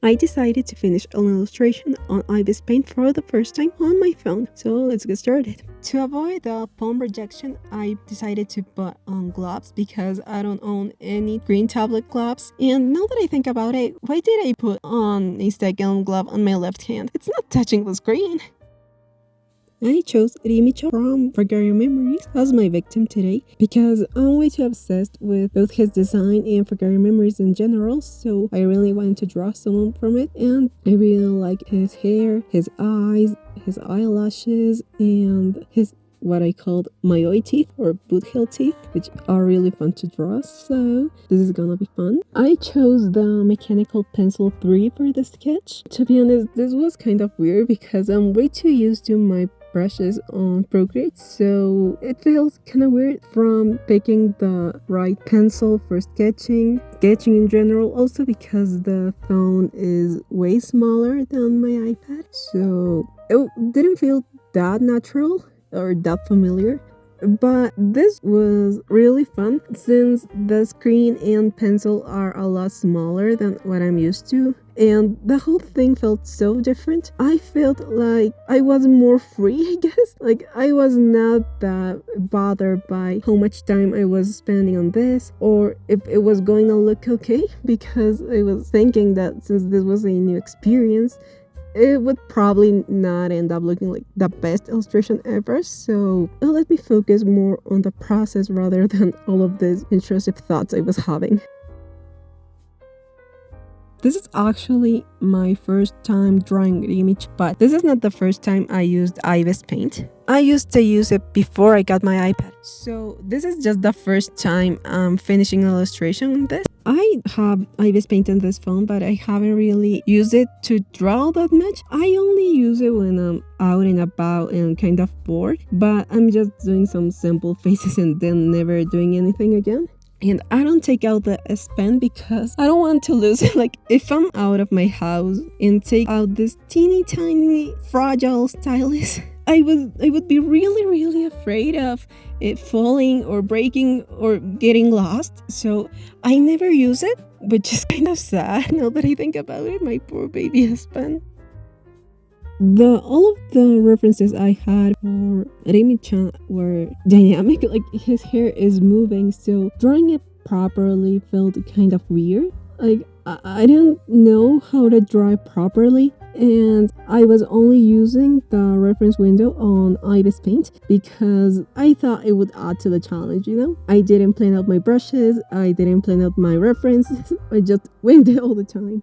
I decided to finish an illustration on Ibis paint for the first time on my phone, so let's get started. To avoid the palm rejection, I decided to put on gloves because I don't own any green tablet gloves. And now that I think about it, why did I put on a second glove on my left hand? It's not touching the screen. I chose Rimicha from Fragaria Memories as my victim today because I'm way too obsessed with both his design and Fragaria Memories in general, so I really wanted to draw someone from it, and I really like his hair, his eyes, his eyelashes, and his what I called mayoi teeth or boot heel teeth, which are really fun to draw, so this is gonna be fun. I chose the mechanical pencil 3 for the sketch. To be honest, this was kind of weird because I'm way too used to my brushes on Procreate, so it feels kind of weird from picking the right pencil for sketching in general, also because the phone is way smaller than my iPad, so it didn't feel that natural or that familiar. But this was really fun since the screen and pencil are a lot smaller than what I'm used to, and the whole thing felt so different. I felt like I was more free, I guess. Like I was not that bothered by how much time I was spending on this or if it was going to look okay, because I was thinking that since this was a new experience, it would probably not end up looking like the best illustration ever, so let me focus more on the process rather than all of these intrusive thoughts I was having. This is actually my first time drawing Rimicha, but this is not the first time I used Ibis paint. I used to use it before I got my iPad, so this is just the first time I'm finishing an illustration with this. I have Ibis paint on this phone, but I haven't really used it to draw that much. I only use it when I'm out and about and kind of bored, but I'm just doing some simple faces and then never doing anything again. And I don't take out the S Pen because I don't want to lose it. Like if I'm out of my house and take out this teeny tiny fragile stylus, I would be really afraid of it falling or breaking or getting lost. So I never use it, which is kind of sad now that I think about it. My poor baby S Pen. All of the references I had for Rimicha were dynamic, like his hair is moving, so drawing it properly felt kind of weird. Like I didn't know how to draw it properly, and I was only using the reference window on Ibis Paint because I thought it would add to the challenge, you know? I didn't plan out my brushes, I didn't plan out my references, I just winged it all the time.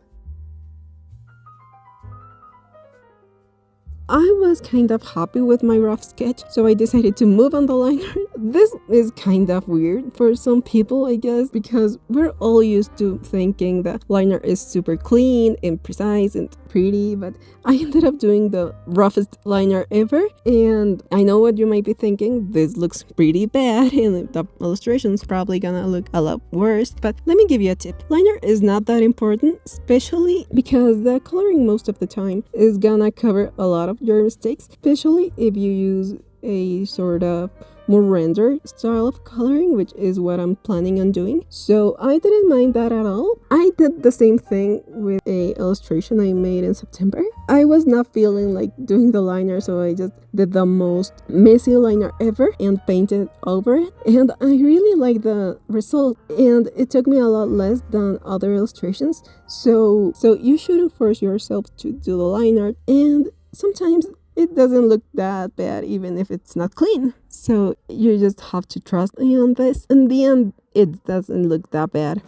I was kind of happy with my rough sketch, so I decided to move on the liner. This is kind of weird for some people, I guess, because we're all used to thinking the liner is super clean and precise and pretty, but I ended up doing the roughest liner ever, and I know what you might be thinking, this looks pretty bad and the illustration's probably gonna look a lot worse, but let me give you a tip. Liner is not that important, especially because the coloring most of the time is gonna cover a lot of your mistakes, especially if you use a sort of more rendered style of coloring, which is what I'm planning on doing. So I didn't mind that at all. I did the same thing with a illustration I made in September. I was not feeling like doing the liner, so I just did the most messy liner ever and painted over it, and I really like the result, and it took me a lot less than other illustrations, so you shouldn't force yourself to do the liner, and sometimes it doesn't look that bad even if it's not clean. So you just have to trust me on this. In the end, it doesn't look that bad.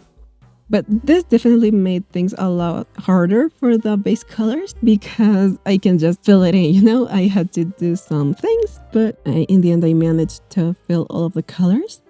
But this definitely made things a lot harder for the base colors because I can just fill it in, you know? I had to do some things, but in the end I managed to fill all of the colors.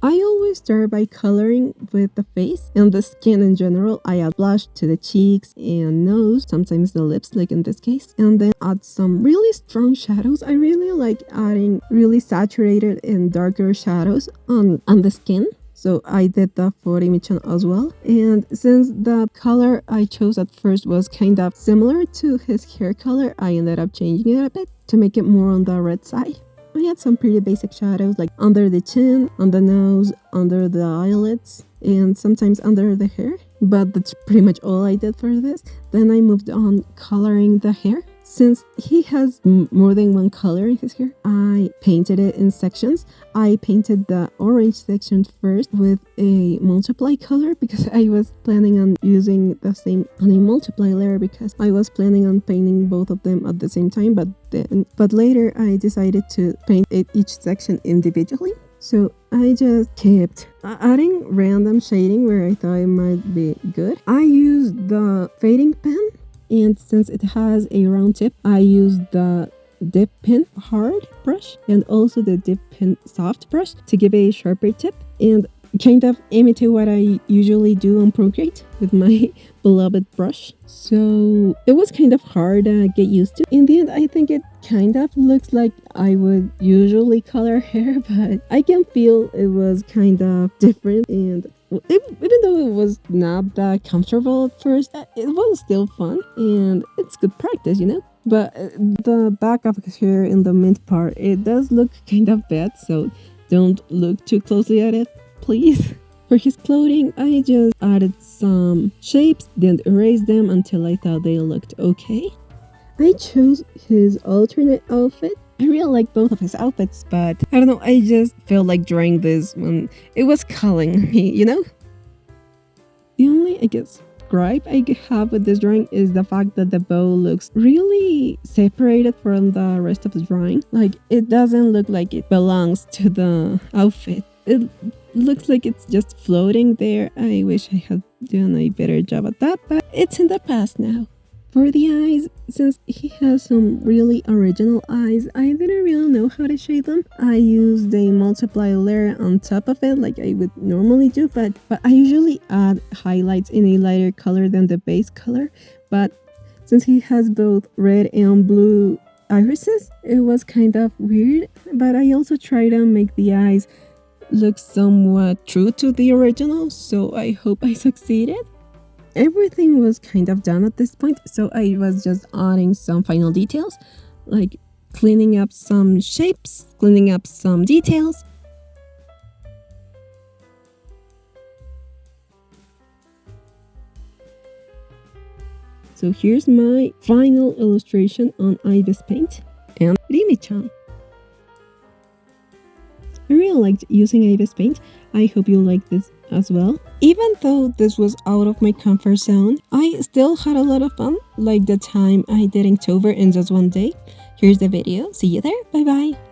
I always start by coloring with the face and the skin in general. I add blush to the cheeks and nose, sometimes the lips like in this case, and then add some really strong shadows. I really like adding really saturated and darker shadows on the skin. So I did that for Rimicha as well. And since the color I chose at first was kind of similar to his hair color, I ended up changing it a bit to make it more on the red side. I had some pretty basic shadows like under the chin, on the nose, under the eyelids, and sometimes under the hair. but that's pretty much all I did for this. Then I moved on coloring the hair. Since he has more than one color in his hair, I painted it in sections. I painted the orange section first with a multiply color because I was planning on using the same on a multiply layer because I was planning on painting both of them at the same time, but later I decided to paint each section individually. So I just kept adding random shading where I thought it might be good. I used the fading pen, and since it has a round tip, I used the dip pen hard brush and also the dip pen soft brush to give a sharper tip and kind of imitate what I usually do on Procreate with my beloved brush. So it was kind of hard to get used to. In the end, I think it kind of looks like I would usually color hair, but I can feel it was kind of different, and even though it was not that comfortable at first, it was still fun and it's good practice, you know? But the back of his hair in the mint part, it does look kind of bad, so don't look too closely at it, please. For his clothing, I just added some shapes, then erased them until I thought they looked okay. I chose his alternate outfit. I really like both of his outfits, but I don't know, I just felt like drawing this when it was calling me, you know? The only, I guess, gripe I have with this drawing is the fact that the bow looks really separated from the rest of the drawing. Like, it doesn't look like it belongs to the outfit. It looks like it's just floating there. I wish I had done a better job at that, but it's in the past now. For the eyes, since he has some really original eyes, I didn't really know how to shade them. I used a multiply layer on top of it like I would normally do, but I usually add highlights in a lighter color than the base color. But since he has both red and blue irises, it was kind of weird. But I also tried to make the eyes look somewhat true to the original, so I hope I succeeded. Everything was kind of done at this point, so I was just adding some final details, like cleaning up some shapes, cleaning up some details. So here's my final illustration on Ibis paint and Rimicha. I really liked using Ibis paint. I hope you like this as well. Even though this was out of my comfort zone, I still had a lot of fun, like the time I did Inktober in just one day. Here's the video. See you there. Bye bye.